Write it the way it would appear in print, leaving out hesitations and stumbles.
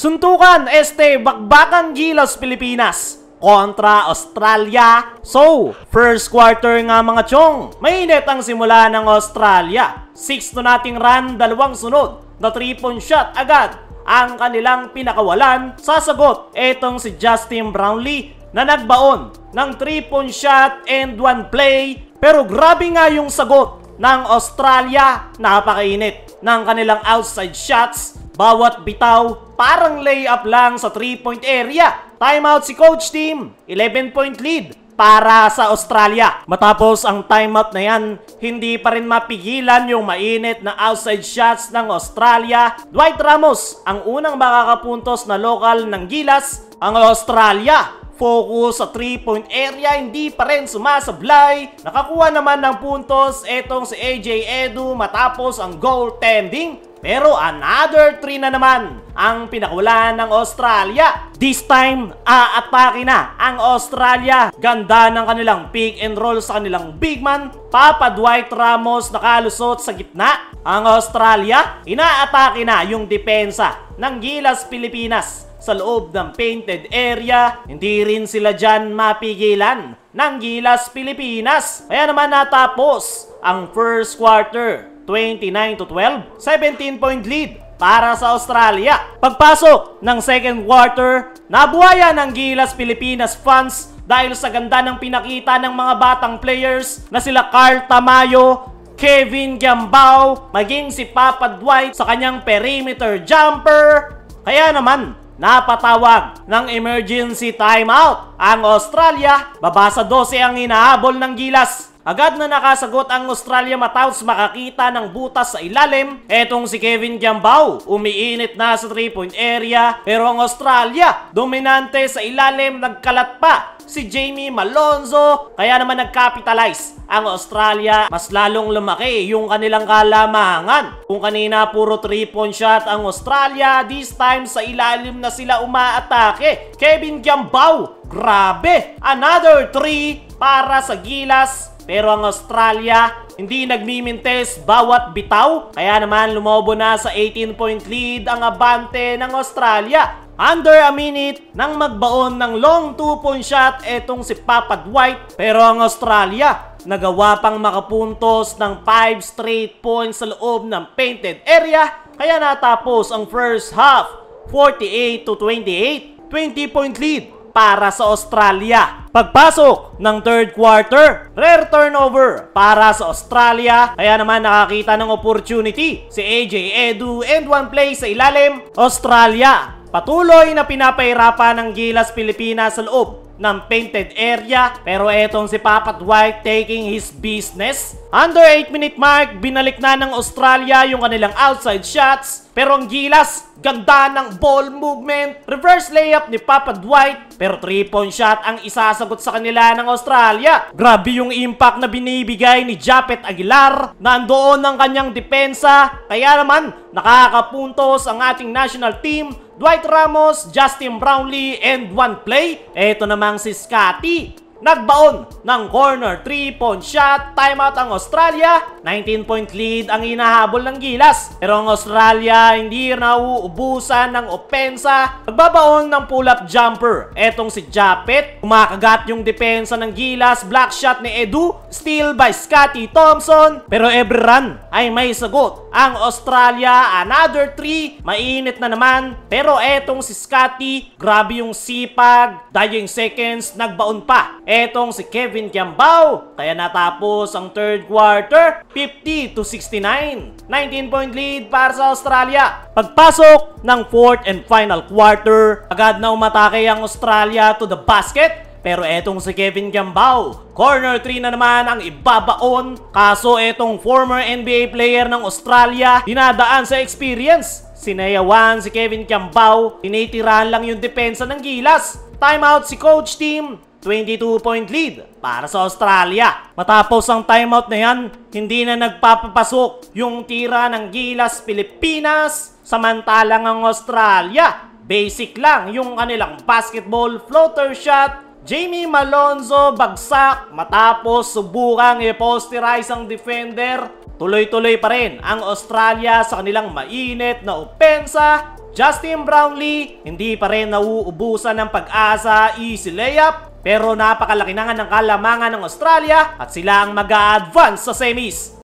Suntukan Bakbakan Gilas Pilipinas kontra Australia. So, first quarter nga mga chong, mainit ang simula ng Australia. 6 na nating run, dalawang sunod na 3-point shot agad ang kanilang pinakawalan. Sasagot etong si Justin Brownlee na nagbaon ng 3-point shot and 1 play. Pero grabe nga yung sagot ng Australia. Napakainit ng kanilang outside shots. Bawat bitaw, parang layup lang sa 3-point area. Timeout si coach team. 11-point lead para sa Australia. Matapos ang timeout na yan, hindi pa rin mapigilan yung mainit na outside shots ng Australia. Dwight Ramos ang unang makakapuntos na lokal ng Gilas. Ang Australia, focus sa 3-point area, hindi pa rin sumasablay. Nakakuha naman ng puntos etong si AJ Edu matapos ang goaltending. Pero another 3 na naman ang pinakawalan ng Australia. This time, aatake na ang Australia. Ganda ng kanilang pick and roll sa kanilang big man. Papa Dwight Ramos nakalusot sa gitna. Ang Australia, inaatake na yung depensa ng Gilas Pilipinas sa loob ng painted area. Hindi rin sila dyan mapigilan ng Gilas Pilipinas. Kaya naman natapos ang first quarter 29-12, 17-point lead para sa Australia. Pagpasok ng second quarter, nabuhayan ng Gilas Pilipinas fans dahil sa ganda ng pinakita ng mga batang players na sila Carl Tamayo, Kevin Giambao, maging si Papa Dwight sa kanyang perimeter jumper. Kaya naman, napatawag ng emergency timeout ang Australia. Babasa 12 ang hinahabol ng Gilas. Agad na nakasagot ang Australia matapos makakita ng butas sa ilalim. Etong si Kevin Giambao, umiinit na sa 3-point area. Pero ang Australia, dominante sa ilalim, nagkalat pa si Jamie Malonzo. Kaya naman nag-capitalize ang Australia. Mas lalong lumaki yung kanilang kalamangan. Kung kanina puro 3-point shot ang Australia, this time sa ilalim na sila umaatake. Kevin Giambao, grabe! Another 3 para sa Gilas. Pero ang Australia, hindi nagmimintes bawat bitaw. Kaya naman lumobo na sa 18-point lead ang abante ng Australia. Under a minute nang magbaon ng long 2-point shot etong si Papa Dwight. Pero ang Australia, nagawa pang makapuntos ng 5 straight points sa loob ng painted area. Kaya natapos ang first half 48-28, 20-point lead para sa Australia. Pagpasok ng third quarter, rare turnover para sa Australia. Kaya naman nakakita ng opportunity si AJ Edu and 1 play sa ilalim. Australia, patuloy na pinapahirapan ng Gilas Pilipinas sa loob ng painted area. Pero etong si Papa Dwight taking his business. Under 8-minute mark, binalik na ng Australia yung kanilang outside shots. Pero ang Gilas, ganda ng ball movement. Reverse layup ni Papa Dwight. Pero 3-point shot ang isasagot sa kanila ng Australia. Grabe yung impact na binibigay ni Japet Aguilar. Nandoon ang kanyang depensa. Kaya naman, nakakapuntos ang ating national team. Dwight Ramos, Justin Brownlee, and 1 play. Ito namang si Scotty. Nagbaon ng corner 3-point shot. Timeout ang Australia. 19-point lead ang hinahabol ng Gilas. Pero ang Australia hindi nauubusan ng opensa. Nagbabaon ng pull-up jumper etong si Japet. Kumakagat yung depensa ng Gilas. Block shot ni Edu. Steal by Scotty Thompson. Pero every run ay may sagot ang Australia. Another 3. Mainit na naman. Pero etong si Scotty, grabe yung sipag. Dying seconds, nagbaon pa etong si Kevin Giambao. Kaya natapos ang third quarter 50-69, 19-point lead para sa Australia. Pagpasok ng fourth and final quarter, agad na umatake ang Australia to the basket. Pero etong si Kevin Giambao, corner 3 na naman ang ibabaon. Kaso etong former NBA player ng Australia, dinadaan sa experience. Sinayawan si Kevin Giambao, tinitirahan lang yung depensa ng Gilas. Timeout si coach team. 22-point lead para sa Australia. Matapos ang timeout na yan, hindi na nagpapapasok yung tira ng Gilas Pilipinas. Samantalang ang Australia, basic lang yung kanilang basketball floater shot. Jamie Malonzo bagsak matapos subukang i-posterize ang defender. Tuloy-tuloy pa rin ang Australia sa kanilang mainit na opensa. Justin Brownlee, hindi pa rin nauubusan ng pag-asa, easy layup. Pero napakalaki na nga ng kalamangan ng Australia at sila ang mag-a-advance sa semis.